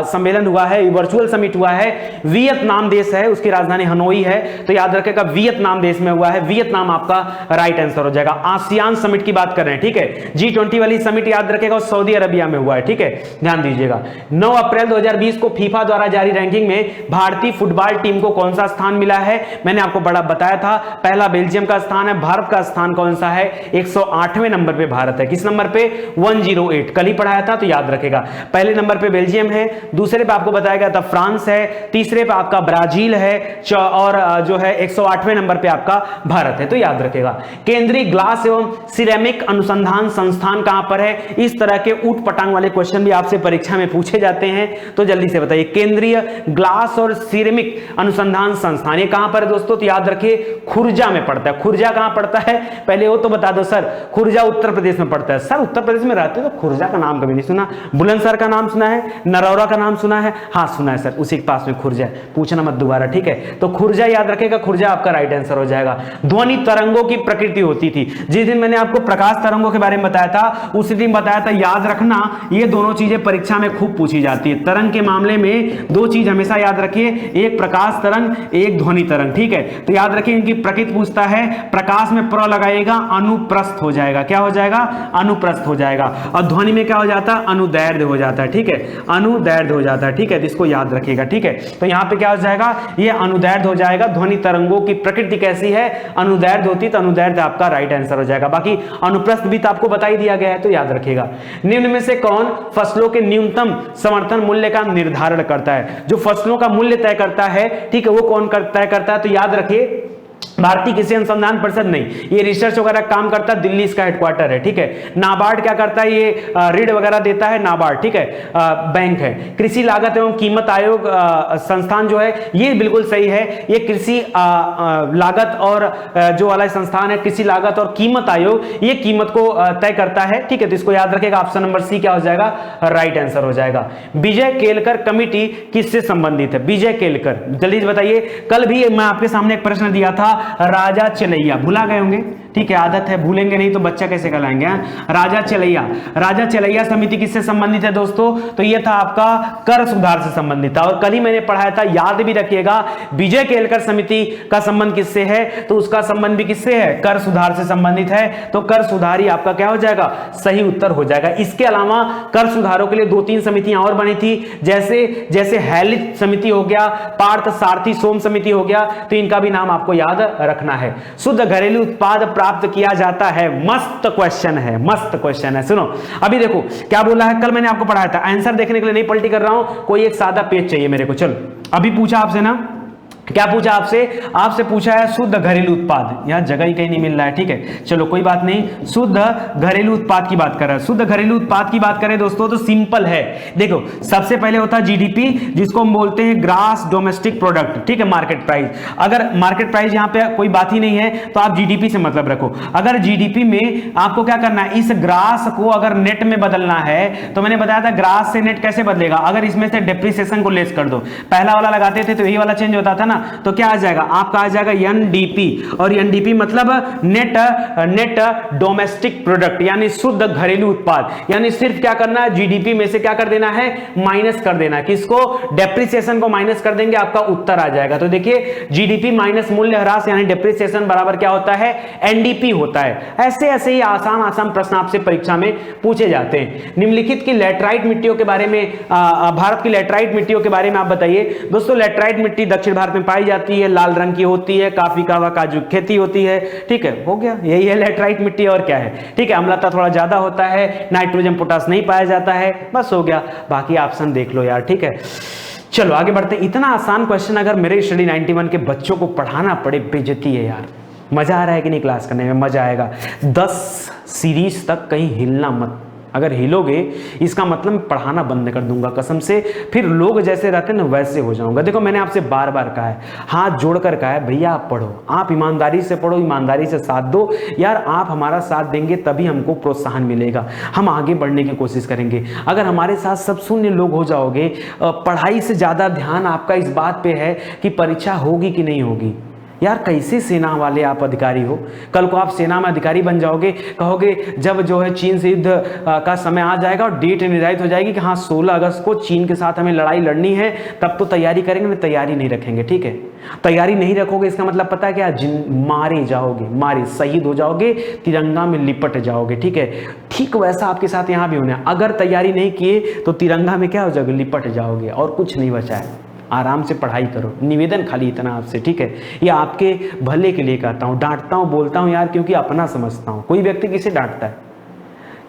सम्मेलन हुआ है, वर्चुअल समिट हुआ है, वियतनाम देश है, उसकी राजधानी हनोई है, तो याद रखिएगा वियतनाम देश में हुआ है, वियतनाम आपका राइट आंसर हो जाएगा। आसियान समिट की बात कर रहे हैं। ठीक है, G20 वाली समिट याद रखेगा, सऊदी अरबिया में हुआ है। ठीक है, ध्यान दीजिएगा। 9 अप्रैल 2020 को फीफा द्वारा जारी रैंकिंग में भारतीय फुटबॉल टीम को कौन सा स्थान मिला है, मैंने आपको बड़ा बताया था, पहला बेल्जियम का स्थान है, भारत का स्थान कौन सा है, 108वें नंबर पे भारत है। किस नंबर पे, 108, कल ही पढ़ाया था, तो याद रखेगा। पहले नंबर पे बेल्जियम है, दूसरे पे आपको बताया गया था फ्रांस है, तीसरे पे आपका ब्राजील है, और जो है 108वें नंबर पे आपका भारत है, तो याद रखेगा। केंद्रीय ग्लास एवं सिरेमिक अनुसंधान संस्थान कहां पर है, इस तरह के ऊट पटांग वाले क्वेश्चन भी आपसे परीक्षा में पूछे जाते हैं, तो जल्दी से बताइए। केंद्रीय ग्लास और सिरेमिक अनुसंधान संस्थान ये कहां पर है दोस्तों, तो याद रखिए खुर्जा में पड़ता है। खुर्जा कहां पड़ता है, पहले वो तो बता दो सर। खुर्जा उत्तर प्रदेश में पड़ता है। सर उत्तर प्रदेश में रहते हो तो खुर्जा का नाम कभी नहीं सुना, बुलंदशहर का नाम सुना है, नरौरा का नाम सुना है, हाँ सुना है सर, उसी के पास में खुर्जा है, पूछना मत दोबारा। ठीक है, तो खुर्जा याद रखेगा, खुर्जा आपका राइट आंसर हो जाएगा। ध्वनि तरंगों की प्रकृति होती थी, जिस दिन मैंने आपको प्रकाश तरंगों के बारे में बताया था उसी दिन बताया था, याद रखना ये दोनों चीजें परीक्षा में खूब पूछी जाती है। तरंग के मामले में दो चीज हमेशा याद रखिए, एक प्रकाश तरंग, एक ध्वनि तरंग। ठीक है, तो याद रखिए इनकी प्रकृति पूछता है, प्रकाश में प्र लगाइएगा, अनुप्रस्थ हो जाएगा, क्या हो जाएगा, अनुप्रस्थ हो जाएगा, और ध्वनि में क्या हो जाता है, अनुदैर्ध्य हो जाता है। ठीक है, अनुदैर्ध्य हो जाता है। ठीक है, तो इसको याद रखिएगा। ठीक है, तो यहां पे क्या हो जाएगा, ये अनुदैर्ध्य हो जाएगा। ध्वनि तरंगों की प्रकृति कैसी है, अनुदैर्ध्य होती, तो अनुदैर्ध्य आपका राइट आंसर हो जाएगा। बाकी अनुप्रस्थ भी तो आपको बता ही दिया गया है, तो याद रखिएगा। निम्न में से कौन फसलों के न्यूनतम समर्थन मूल्य का निर्धारण करता है, जो फसलों का मूल्य तय करता है, ठीक है, वो कौन तय करता है, तो याद रखिए भारतीय कृषि अनुसंधान परिषद नहीं, ये रिसर्च वगैरह काम करता है, दिल्ली इसका हेडक्वार्टर है। ठीक है, नाबार्ड क्या करता है, ये ऋण वगैरह देता है, नाबार्ड। ठीक है, बैंक है। कृषि लागत एवं कीमत आयोग संस्थान जो है ये बिल्कुल सही है, ये कृषि लागत और जो वाला संस्थान है, कृषि लागत और कीमत आयोग, ये कीमत को तय करता है। ठीक है, तो इसको याद रखेगा, ऑप्शन नंबर सी क्या हो जाएगा, राइट आंसर हो जाएगा। विजय केलकर कमिटी किससे संबंधित है, विजय केलकर, जल्दी बताइए। कल भी मैं आपके सामने एक प्रश्न दिया था, राजा चलैया, भुला गए होंगे, ठीक है, आदत है, भूलेंगे नहीं तो बच्चा कैसे कहलाएंगे। राजा चलैया, राजा चलैया समिति किससे संबंधित है दोस्तों, तो यह था आपका कर सुधार से संबंधित था, और कल ही मैंने पढ़ाया था, याद भी रखिएगा। विजय केलकर समिति का संबंध किससे है, तो उसका संबंध भी किससे है, कर सुधार से संबंधित है, तो कर सुधार ही आपका क्या हो जाएगा, सही उत्तर हो जाएगा। इसके अलावा कर सुधारों के लिए 2-3 समितियां और बनी थी, जैसे हैलित समिति हो गया, पार्थ सारथी सोम समिति हो गया, तो इनका भी नाम आपको याद रखना है। शुद्ध घरेलू उत्पाद प्राप्त किया जाता है, मस्त क्वेश्चन है, मस्त क्वेश्चन है। सुनो अभी देखो क्या बोला है, कल मैंने आपको पढ़ाया था, आंसर देखने के लिए नहीं पलटी कर रहा हूं, कोई एक सादा पेज चाहिए मेरे को। चलो अभी पूछा आपसे ना क्या पूछा आपसे पूछा है शुद्ध घरेलू उत्पाद, यहां जगह ही कहीं नहीं मिल रहा है, ठीक है चलो कोई बात नहीं। शुद्ध घरेलू उत्पाद की बात कर रहा है, शुद्ध घरेलू उत्पाद की बात करें दोस्तों तो सिंपल है। देखो सबसे पहले होता है जीडीपी, जिसको हम बोलते हैं ग्रास डोमेस्टिक प्रोडक्ट, ठीक है, मार्केट प्राइस। अगर मार्केट प्राइस यहां पे कोई बात ही नहीं है तो आप जीडीपी से मतलब रखो। अगर जीडीपी में आपको क्या करना है, इस ग्रास को अगर नेट में बदलना है तो मैंने बताया था ग्रास से नेट कैसे बदलेगा, अगर इसमें से डेप्रिसिएशन को लेस कर दो, पहला वाला लगाते थे तो यही वाला चेंज होता था ना, तो क्या आ जाएगा आपका, आ जाएगा एनडीपी, और एनडीपी मतलब नेट डोमेस्टिक प्रोडक्ट यानी शुद्ध घरेलू उत्पाद, यानी सिर्फ क्या करना है जीडीपी में से क्या कर देना है, माइनस कर देना, किसको, डेप्रिसिएशन को माइनस कर देंगे, आपका उत्तर आ जाएगा। तो देखिए जीडीपी माइनस मूल्य ह्रास यानी डेप्रिसिएशन बराबर क्या होता है, एनडीपी होता है। ऐसे ऐसे ही आसान प्रश्न आपसे परीक्षा में पूछे जाते हैं। निम्नलिखित की लैटराइट मिट्टियों के बारे में, भारत की लैटराइट मिट्टियों के बारे में आप बताइए। दोस्तों लैटराइट मिट्टी दक्षिण भारत में पाई जाती है, लाल रंग की होती है, काफी कावा काजू खेती होती है, ठीक है, हो गया, यही है लैटराइट मिट्टी और क्या है, ठीक है। अम्लता थोड़ा ज्यादा होता है, नाइट्रोजन पोटास नहीं पाया जाता है, बस हो गया, बाकी ऑप्शन देख लो यार, ठीक है। चलो आगे बढ़ते हैं। इतना आसान क्वेश्चन अगर मेरे स्टडी 91 के बच्चों को पढ़ाना पड़े, बेइज्जती है यार। मजा आ रहा है कि नहीं क्लास करने में, मजा आएगा। 10 सीरीज तक कहीं हिलना मत, अगर हिलोगे इसका मतलब मैं पढ़ाना बंद कर दूंगा कसम से, फिर लोग जैसे रहते हैं ना वैसे हो जाऊंगा। देखो मैंने आपसे बार बार कहा है, हाथ जोड़कर कहा है, भैया आप पढ़ो, आप ईमानदारी से पढ़ो, ईमानदारी से साथ दो यार, आप हमारा साथ देंगे तभी हमको प्रोत्साहन मिलेगा, हम आगे बढ़ने की कोशिश करेंगे। अगर हमारे साथ सब शून्य लोग हो जाओगे, पढ़ाई से ज़्यादा ध्यान आपका इस बात पर है कि परीक्षा होगी कि नहीं होगी, यार कैसे सेना वाले आप अधिकारी हो, कल को आप सेना में अधिकारी बन जाओगे, कहोगे जब जो है चीन से युद्ध का समय आ जाएगा और डेट निर्धारित हो जाएगी कि हाँ 16 अगस्त को चीन के साथ हमें लड़ाई लड़नी है, तब तो तैयारी करेंगे ना, तैयारी नहीं रखेंगे, ठीक है। तैयारी नहीं रखोगे इसका मतलब पता है क्या, मारे जाओगे, मारे शहीद हो जाओगे, तिरंगा में लिपट जाओगे, ठीक है। ठीक वैसा आपके साथ यहाँ भी होना है, अगर तैयारी नहीं किए तो तिरंगा में क्या हो जाओगे, लिपट जाओगे, और कुछ नहीं बचा है। आराम से पढ़ाई करो, निवेदन खाली इतना आपसे, ठीक है। ये आपके भले के लिए कहता हूँ, डांटता हूँ बोलता हूँ यार क्योंकि अपना समझता हूँ। कोई व्यक्ति किसे डांटता है,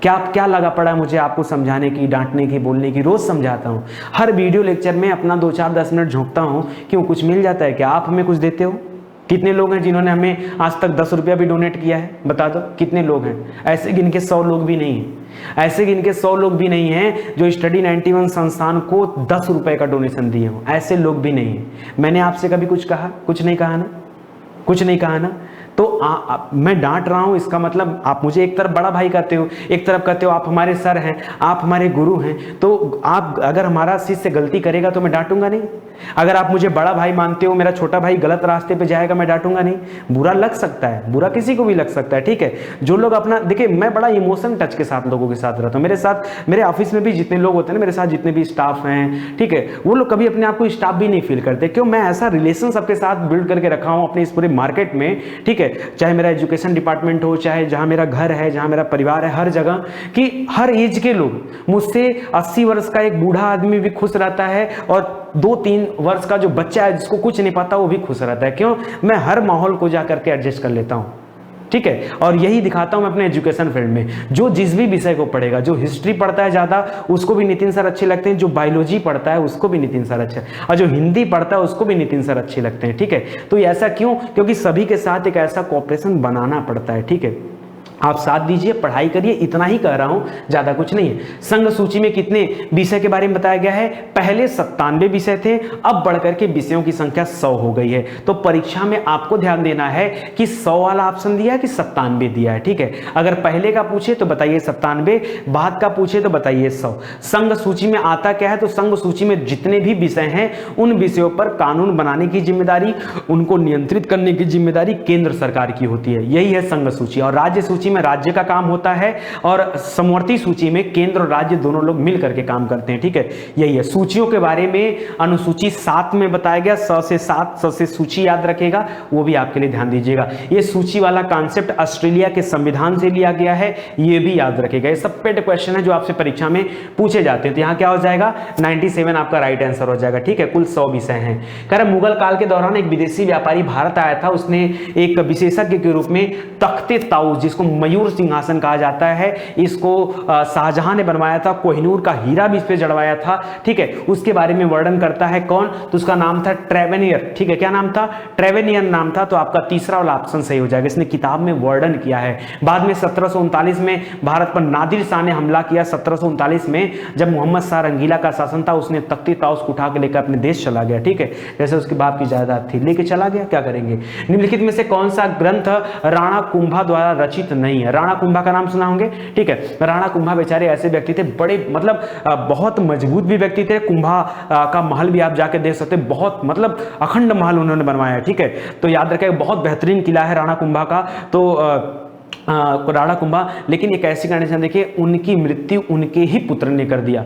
क्या लगा पड़ा है मुझे आपको समझाने की, डांटने की, बोलने की, रोज समझाता हूँ, हर वीडियो लेक्चर में अपना 2-4-10 मिनट झोंकता हूँ, क्यों कुछ मिल जाता है क्या, आप हमें कुछ देते हो? कितने लोग हैं जिन्होंने हमें आज तक 10 रुपया भी डोनेट किया है, बता दो कितने लोग हैं? ऐसे गिन के 100 लोग भी नहीं हैं, ऐसे गिन के 100 लोग भी नहीं हैं जो स्टडी 91 संस्थान को 10 रुपए का डोनेशन दिए हों, ऐसे लोग भी नहीं हैं। मैंने आपसे कभी कुछ कहा? कुछ नहीं कहा ना, कुछ नहीं कहा ना। तो मैं डांट रहा हूं इसका मतलब आप मुझे एक तरफ बड़ा भाई कहते हो, एक तरफ कहते हो आप हमारे सर हैं, आप हमारे गुरु हैं, तो आप अगर हमारा शिष्य गलती करेगा तो मैं डांटूंगा नहीं? अगर आप मुझे बड़ा भाई मानते हो, मेरा छोटा भाई गलत रास्ते पे जाएगा, मैं डांटूंगा नहीं? बुरा लग सकता है, बुरा किसी को भी लग सकता है, ठीक है। जो लोग अपना, देखिए मैं बड़ा इमोशन टच के साथ लोगों के साथ रहता हूँ, मेरे साथ, मेरे ऑफिस में भी जितने लोग होते हैं ना, मेरे साथ जितने भी स्टाफ हैं, ठीक है, वो लोग कभी अपने आप को स्टाफ भी नहीं फील करते, क्यों? मैं ऐसा रिलेशन सबके साथ बिल्ड करके रखा हूँ अपने इस पूरे मार्केट में, ठीक है, चाहे मेरा एजुकेशन डिपार्टमेंट हो, चाहे जहाँ मेरा घर है, जहाँ मेरा परिवार है, हर जगह, कि हर एज के लोग मुझसे, 80 वर्ष का एक बूढ़ा आदमी भी खुश रहता है और 2-3 वर्ष का जो बच्चा है जिसको कुछ नहीं पता वो भी खुश रहता है। क्यों? मैं हर माहौल को जा करके एडजस्ट कर लेता हूँ, ठीक है। और यही दिखाता हूं मैं अपने एजुकेशन फील्ड में, जो जिस भी विषय को पढ़ेगा, जो हिस्ट्री पढ़ता है ज्यादा उसको भी नितिन सर अच्छे लगते हैं, जो बायोलॉजी पढ़ता है उसको भी नितिन सर अच्छे, और जो हिंदी पढ़ता है उसको भी नितिन सर अच्छे लगते हैं, ठीक है। तो ऐसा क्यों? क्योंकि सभी के साथ एक ऐसा कोऑपरेशन बनाना पड़ता है, ठीक है। आप साथ दीजिए, पढ़ाई करिए, इतना ही कह रहा हूं, ज्यादा कुछ नहीं है। संघ सूची में कितने विषय के बारे में बताया गया है? पहले 97 विषय थे, अब बढ़कर के विषयों की संख्या 100 हो गई है। तो परीक्षा में आपको ध्यान देना है कि 100 वाला ऑप्शन दिया है कि 97 दिया है, ठीक है। अगर पहले का पूछे तो बताइए 97, बाद का पूछे तो बताइए 100। संघ सूची में आता क्या है? तो संघ सूची में जितने भी विषय हैं उन विषयों पर कानून बनाने की जिम्मेदारी, उनको नियंत्रित करने की जिम्मेदारी केंद्र सरकार की होती है, यही है संघ सूची। और राज्य सूची में राज्य का काम होता है, और समवर्ती सूची में केंद्र और राज्य दोनों लोग मिल करके काम करते हैं, ठीक है। यही है। सूचियों के बारे में अनुसूची 7 में बताया गया, 100 से 7, 100 से सूची याद रखेगा, वो भी आपके लिए ध्यान दीजिएगा। ये सूची वाला कॉन्सेप्ट ऑस्ट्रेलिया के संविधान से लिया गया है, ये भी याद रखेगा। ये सब पेड क्वेश्चन है जो आपसे परीक्षा में पूछे जाते हैं। तो यहाँ क्या हो जाएगा? 97 आपका राइट आंसर हो जाएगा, ठीक है। कुल 100 विषय हैं। कह रहा मुगल काल के दौरान एक विदेशी व्यापारी भारत आया था, उसने एक विशेषज्ञ के रूप में तख्ते ताऊस, जिसको मयूर सिंहासन कहा जाता है। इसको शाहजहां ने बनवाया था, कोहिनूर का हीरा भी इस पे जड़वाया था, ठीक है। उसके बारे में वर्णन करता है कौन, तो उसका नाम था ट्रेवेनियर, ठीक है। क्या नाम था, ट्रेवेनियर नाम था। तो आपका तीसरा वाला ऑप्शन सही हो जाएगा, इसने किताब में वर्णन किया है। बाद में 1739 में भारत पर नादिर शाह ने हमला किया। 1739 में जब मोहम्मद शाह रंगीला का शासन था, उसने तख्ती ताउस को उठा के लेकर अपने देश चला गया, ठीक है। जैसे उसके बाप की जायदाद थी, लेके चला गया, क्या करेंगे। निम्नलिखित में से कौन सा ग्रंथ राणा कुंभा द्वारा रचित नहीं है। राणा कुंभा का नाम सुना होंगे, ठीक है। राणा कुंभा बेचारे ऐसे व्यक्ति थे, बड़े मतलब बहुत मजबूत भी व्यक्ति थे। कुंभा का महल भी आप जाके देख सकते हैं, बहुत मतलब अखंड महल उन्होंने बनवाया है, ठीक है। तो याद रखें, बहुत बेहतरीन किला है राणा कुंभा का। तो राणा कुंभा, लेकिन एक ऐसी कंडीशन देखिए, उनकी मृत्यु उनके ही पुत्र ने कर दिया,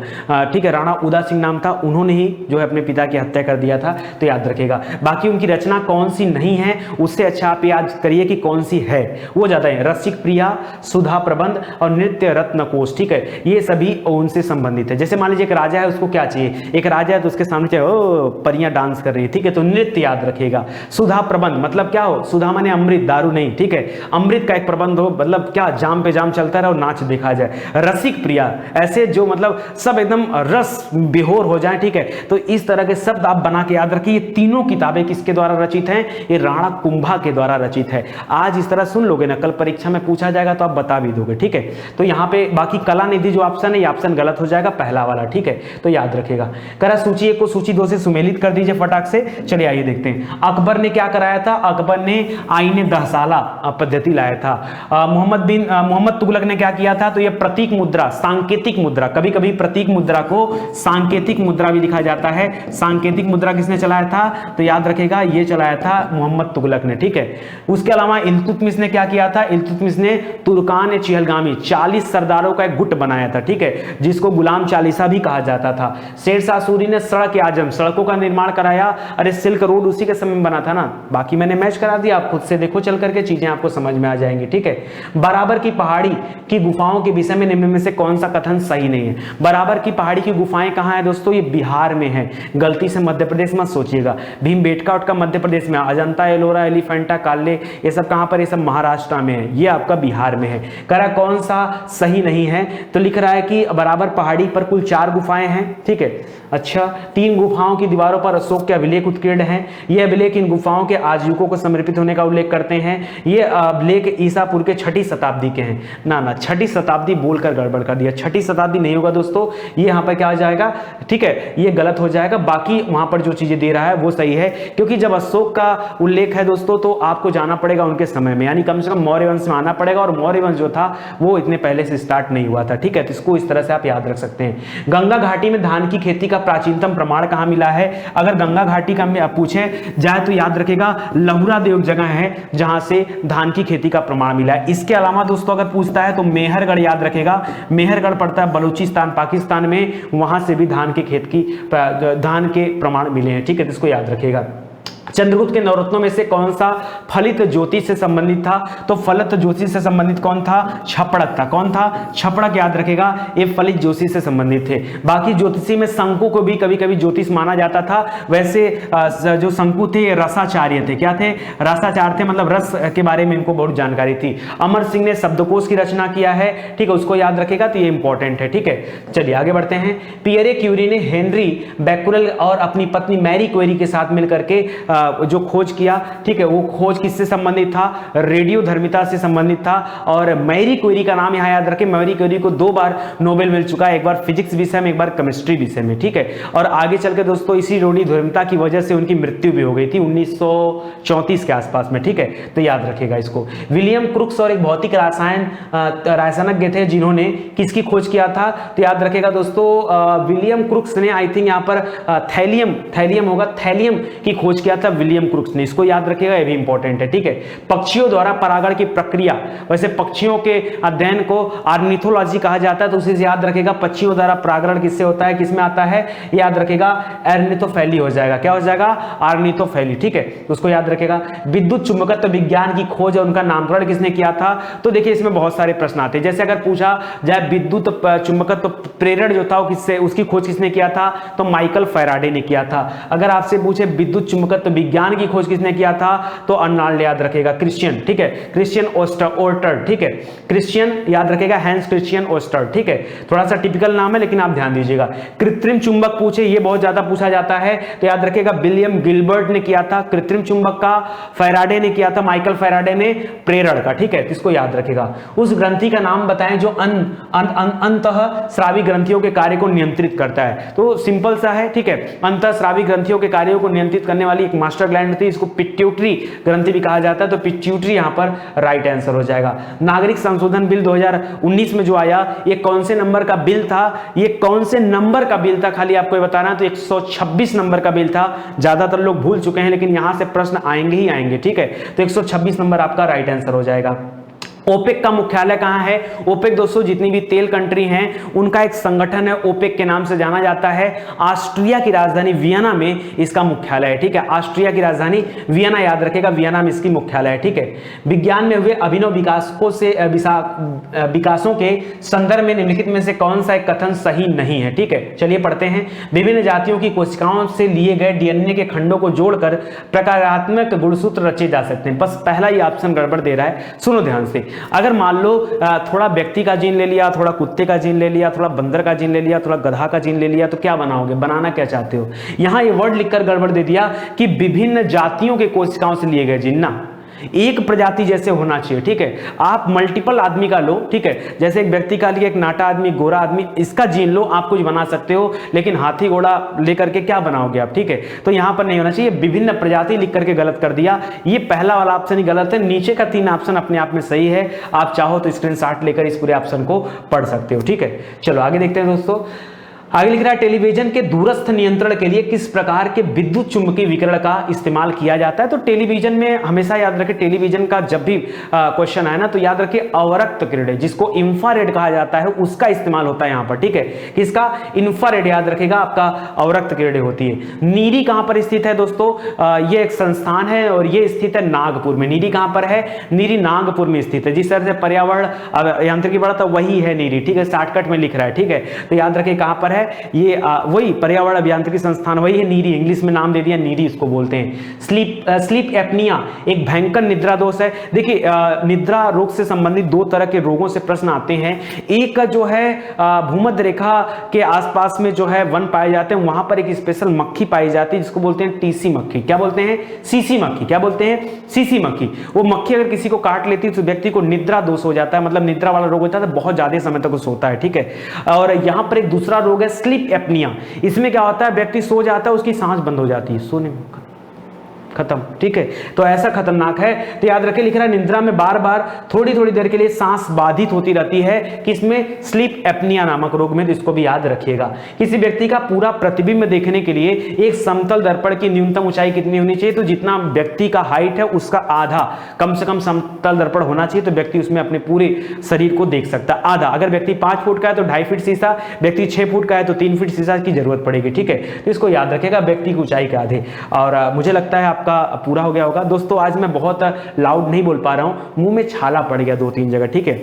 ठीक है। राणा उदा सिंह नाम था, उन्होंने ही जो है अपने पिता की हत्या कर दिया था, तो याद रखेगा। बाकी उनकी रचना कौन सी नहीं है, उससे अच्छा आप याद करिए कि कौन सी है, वो ज्यादा है। रसिक प्रिया, सुधा प्रबंध और नृत्य रत्न कोश, ठीक है। ये सभी उनसे संबंधित है। जैसे मान लीजिए एक राजा है, उसको क्या चाहिए, एक राजा है तो उसके सामने चाहिए ओ परियां डांस कर रही है, ठीक है, तो नृत्य याद रखेगा। सुधा प्रबंध मतलब क्या हो, सुधा माने अमृत, दारू नहीं, ठीक है। अमृत का एक प्रबंध हो, मतलब क्या जाम पे जाम चलता रहे और नाच देखा जाए। रसिक प्रिया, ऐसे जो मतलब सब एकदम रस बिहोर हो जाए, ठीक है। तो इस तरह के शब्द आप बना के याद रखिए। ये तीनों किताबें किसके द्वारा रचित हैं, ये राणा कुंभा के द्वारा रचित है। आज इस तरह सुन लोगे ना, कल परीक्षा में पूछा जाएगा तो आप बता भी दोगे, ठीक है। तो यहाँ पे बाकी कला निधि जो ऑप्शन है, ये ऑप्शन गलत हो जाएगा, पहला वाला, ठीक है। तो याद रखेगा। करा सूची 1 को सूची 2 से सुमेलित कर दीजिए फटाक से। चलिए आइए देखते हैं, अकबर ने क्या कराया था। अकबर ने आईने दहसाला पद्धति लाया था। मोहम्मद तुगलक ने क्या किया था, तो ये प्रतीक मुद्रा, सांकेतिक मुद्रा, कभी कभी प्रतीक मुद्रा को सांकेतिक मुद्रा भी लिखा जाता है। सांकेतिक मुद्रा किसने चलाया था, तो याद रखेगा ये चलाया था मोहम्मद तुगलक ने, ठीक है। उसके अलावा इल्तुतमिश ने क्या किया था, इल्तुतमिश ने तुर्कान चिहलगामी 40 सरदारों का एक गुट बनाया था, ठीक है, जिसको गुलाम चालीसा भी कहा जाता था। शेरशाह सूरी ने सड़क आजम, सड़कों का निर्माण कराया। अरे सिल्क रोड उसी के समय में बना था ना, बाकी मैंने मैच करा दिया, आप खुद से देखो चल करके, चीजें आपको समझ में आ जाएंगी, ठीक है। बराबर की पहाड़ी की गुफाओं के विषय में निम्न में से कौन सा कथन सही नहीं है। बराबर की पहाड़ी की गुफाएं कहां है दोस्तों, ये बिहार में है, गलती से मध्य प्रदेश मत सोचिएगा। भीमबेटका उटका मध्य प्रदेश में, अजंता एलोरा एलिफेंटा काले ये सब कहां पर, ये सब महाराष्ट्र में है, ये आपका बिहार में है। कह रहा कौन सा सही नहीं है, तो लिख रहा है कि बराबर पहाड़ी पर कुल 4 गुफाएं हैं, ठीक है। अच्छा, 3 गुफाओं की दीवारों पर अशोक के अभिलेख उत्कीर्ण हैं। ये अभिलेख इन गुफाओं के आजीविकों को समर्पित होने का उल्लेख करते हैं। ये अभिलेख ईसापुर के 6ठी शताब्दी के हैं। ना 6ठी शताब्दी बोलकर गड़बड़ कर दिया, 6ठी शताब्दी नहीं होगा दोस्तों, ये यहाँ पर क्या हो जाएगा, ठीक है, ये गलत हो जाएगा। बाकी वहां पर जो चीजें दे रहा है वो सही है, क्योंकि जब अशोक का उल्लेख है दोस्तों, तो आपको जाना पड़ेगा उनके समय में, यानी कम से कम मौर्य वंश में आना पड़ेगा, और मौर्य वंश जो था वो इतने पहले से स्टार्ट नहीं हुआ था, ठीक है। तो इसको इस तरह से आप याद रख सकते हैं। गंगा घाटी में धान की खेती का प्राचीनतम प्रमाण कहां मिला है। अगर गंगा घाटी का पूछे जाए तो याद रखेगा लहुरा देव जगह है जहां से धान की खेती का प्रमाण मिला है। इसके अलावा दोस्तों अगर पूछता है तो मेहरगढ़ याद रखेगा, मेहरगढ़ पड़ता है बलूचिस्तान पाकिस्तान में, वहां से भी धान के प्रमाण मिले हैं, ठीक है, इसको याद रखेगा। चंद्रगुप्त के नवरत्नों में से कौन सा फलित ज्योतिष से संबंधित था, तो फलित ज्योतिष से संबंधित कौन था, छपड़क था। कौन था, छपड़क याद रखेगा, ये फलित ज्योतिष से संबंधित थे। बाकी ज्योतिषी में शंकु को भी कभी कभी ज्योतिष माना जाता था। वैसे जो शंकु थे ये रसाचार्य थे, क्या थे, रसाचार्य थे, मतलब रस के बारे में इनको बहुत जानकारी थी। अमर सिंह ने शब्दकोश की रचना किया है, ठीक है, उसको याद रखेगा, तो ये इंपॉर्टेंट है, ठीक है। चलिए आगे बढ़ते हैं। पियरे क्यूरी ने हेनरी बैकुरल और अपनी पत्नी मैरी क्वेरी के साथ मिलकर के जो खोज किया, ठीक है, वो खोज किससे संबंधित था, रेडियो धर्मिता से संबंधित था। और मैरी क्वेरी का नाम यहां याद रखें, मैरी क्वेरी को 2 बार नोबेल मिल चुका है, एक बार फिजिक्स विषय में, एक बार केमिस्ट्री विषय में, ठीक है। और आगे चल के दोस्तों इसी रेडियो धर्मिता की वजह से उनकी मृत्यु भी हो गई थी 1934 के आसपास में, ठीक है, तो याद रखेगा इसको। विलियम क्रुक्स और एक भौतिक रासायनज्ञ थे जिन्होंने किसकी खोज किया था, तो याद रखेगा दोस्तों विलियम क्रुक्स ने, आई थिंक यहां पर थैलियम की खोज किया था विलियम क्रुक्स ने, इसको याद रखिएगा, ये भी इंपॉर्टेंट है, ठीक है। पक्षियों द्वारा परागण की प्रक्रिया, वैसे पक्षियों के अध्ययन को ऑर्निथोलॉजी कहा जाता है, तो उसे याद रखेगा, पक्षियों द्वारा परागण किससे होता है, किसमें आता है, याद रखेगा ऑर्निथोफैली हो जाएगा, क्या हो जाएगा, ऑर्निथोफैली, ठीक है, तो उसको याद रखेगा। विद्युत चुंबकत्व विज्ञान की खोज और उनका नामकरण किसने किया था, तो देखिए इसमें बहुत सारे प्रश्न आते हैं। जैसे अगर पूछा जाए विद्युत चुंबकत्व प्रेरण जो था किससे, उसकी खोज किसने किया था, तो माइकल फैराडे ने किया था। अगर आपसे पूछे विद्युत चुंबकत्व विज्ञान की खोज किसने किया था? तो अर्नाल्ड याद रखेगा, क्रिश्चियन, ठीक है, क्रिश्चियन ओस्टर, ठीक है, क्रिश्चियन याद रखेगा, हैंस क्रिश्चियन ओस्टर, ठीक है, थोड़ा सा टिपिकल नाम है लेकिन आप ध्यान दीजिएगा। कृत्रिम चुंबक पूछे, ये बहुत ज्यादा पूछा जाता है, तो याद रखेगा विलियम गिलबर्ट ने किया था कृत्रिम चुंबक का, फैराडे ने किया था, माइकल फैराडे ने प्रेरण का, ठीक है, इसको याद रखेगा। उस ग्रंथि का नाम बताएं जो अंतःस्रावी ग्रंथियों के कार्य को नियंत्रित करता है। तो सिंपल सा है, ठीक है, अंतःस्रावी ग्रंथियों के कार्यों को नियंत्रित करने वाली एक मास्टर ग्लैंड थी, इसको पिट्यूटरी ग्रंथि भी कहा जाता है, तो पिट्यूटरी यहां पर राइट आंसर हो जाएगा। नागरिक संशोधन बिल 2019 में जो आया, ये कौन से नंबर का बिल था? ये कौन से नंबर का बिल था, खाली आपको बताना। तो 126 नंबर का बिल था। ज्यादातर लोग भूल चुके हैं लेकिन यहां से प्रश्न आएंगे ही आएंगे, ठीक है, तो 126 नंबर आपका राइट आंसर हो जाएगा। ओपेक का मुख्यालय कहां है? ओपेक दोस्तों जितनी भी तेल कंट्री हैं उनका एक संगठन है, ओपेक के नाम से जाना जाता है। ऑस्ट्रिया की राजधानी वियना में इसका मुख्यालय है, ठीक है, ऑस्ट्रिया की राजधानी वियना याद रखेगा, वियना में इसकी मुख्यालय है, ठीक है। विज्ञान में हुए अभिनव विकासों के संदर्भ में निम्नलिखित में से कौन सा एक कथन सही नहीं है? ठीक है, चलिए पढ़ते हैं। विभिन्न जातियों की कोशिकाओं से लिए गए डीएनए के खंडों को जोड़कर प्रकारात्मक गुणसूत्र रचे जा सकते हैं। बस पहला ही ऑप्शन गड़बड़ दे रहा है, सुनो ध्यान से। अगर मान लो थोड़ा व्यक्ति का जीन ले लिया, थोड़ा कुत्ते का जीन ले लिया, थोड़ा बंदर का जीन ले लिया, थोड़ा गधा का जीन ले लिया, तो क्या बनाओगे? बनाना क्या चाहते हो? यहां ये वर्ड लिखकर गड़बड़ दे दिया कि विभिन्न जातियों के कोशिकाओं से लिए गए जीन, ना एक प्रजाति जैसे होना चाहिए, ठीक है। आप मल्टीपल आदमी का लो, ठीक है, जैसे एक व्यक्ति का लिए एक नाटा आदमी, गोरा आदमी, इसका जीन लो, आप कुछ बना सकते हो, लेकिन हाथी घोड़ा लेकर के क्या बनाओगे आप? ठीक है, तो यहां पर नहीं होना चाहिए, विभिन्न प्रजाति लिख करके गलत कर दिया। ये पहला वाला ऑप्शन ही गलत है, नीचे का 3 ऑप्शन अपने आप में सही है। आप चाहो तो स्क्रीनशॉट लेकर इस पूरे ऑप्शन को पढ़ सकते हो, ठीक है। चलो आगे देखते हैं दोस्तों। आगे लिख रहा है, टेलीविजन के दूरस्थ नियंत्रण के लिए किस प्रकार के विद्युत चुंबकीय विकिरण का इस्तेमाल किया जाता है? तो टेलीविजन में हमेशा याद रखें, टेलीविजन का जब भी क्वेश्चन आए ना तो याद रखें अवरक्त किरणें, जिसको इंफ्रारेड कहा जाता है, उसका इस्तेमाल होता है यहां पर, ठीक है। किसका? इंफ्रारेड याद रखेगा, आपका अवरक्त किरणें होती है। नीरी कहां पर स्थित है दोस्तों? ये एक संस्थान है और ये स्थित है नागपुर में। नीरी कहां पर है? नीरी नागपुर में स्थित है। जिस तरह से पर्यावरण यांत्रिकी पढ़ा था वही है नीरी, ठीक है, शॉर्टकट में लिख रहा है, ठीक है। तो याद रखें कहां पर है ये, वही पर्यावरण अभियांत्रिकी संस्थान वही है नीरी, इंग्लिश में नाम दे दिया नीरी इसको बोलते हैं। स्लीप एपनिया एक भयंकर निद्रा दोष है। देखिए निद्रा रोग से संबंधित 2 तरह के रोगों से प्रश्न आते हैं। एक जो है भूमध्य रेखा के आसपास में जो है वन पाए जाते हैं, वहां पर एक स्पेशल मक्खी पाई जाती है जिसको बोलते हैं टीसी मक्खी। क्या बोलते हैं? सीसी मक्खी। क्या बोलते हैं? सीसी मक्खी। वो मक्खी अगर किसी को काट लेती है तो व्यक्ति को निद्रा दोष हो जाता है, मतलब निद्रा वाला रोग होता है, बहुत ज्यादा समय तक सोता है, ठीक है। और यहां पर एक दूसरा रोग है स्लीप एपनिया। इसमें क्या होता है, व्यक्ति सो जाता है, उसकी सांस बंद हो जाती है, सोने में खत्म, ठीक है। तो ऐसा खतरनाक है। तो याद रखें, लिख रहा है निद्रा में बार बार थोड़ी थोड़ी देर के लिए सांस बाधित होती रहती है, किसमें? स्लीप एपनिया नामक रोग में। तो इसको भी याद रखिएगा। किसी व्यक्ति का पूरा प्रतिबिंब देखने के लिए एक समतल दर्पण की न्यूनतम ऊंचाई कितनी होनी चाहिए? तो जितना व्यक्ति का हाइट है उसका आधा कम से कम समतल दर्पण होना चाहिए, तो व्यक्ति उसमें अपने पूरे शरीर को देख सकता है, आधा। अगर व्यक्ति 5 फुट का है तो 2.5 फीट शीशा, व्यक्ति 6 फुट का है तो 3 फीट शीशा की जरूरत पड़ेगी, ठीक है। तो इसको याद रखेगा, व्यक्ति की ऊंचाई के आधे। और मुझे लगता है आपका पूरा हो गया होगा दोस्तों। आज मैं बहुत लाउड नहीं बोल पा रहा हूं, मुंह में छाला पड़ गया 2-3 जगह, ठीक है।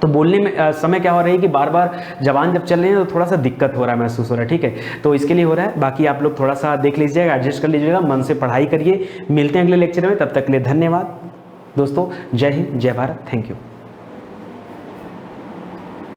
तो बोलने में समय क्या हो रहा है कि बार बार जबान जब चल रही है तो थोड़ा सा दिक्कत हो रहा है, महसूस हो रहा है, ठीक है। तो इसके लिए हो रहा है। बाकी आप लोग थोड़ा सा देख लीजिएगा, एडजस्ट कर लीजिएगा, मन से पढ़ाई करिए। मिलते हैं अगले लेक्चर में, तब तक के लिए धन्यवाद दोस्तों। जय हिंद, जय भारत, थैंक यू।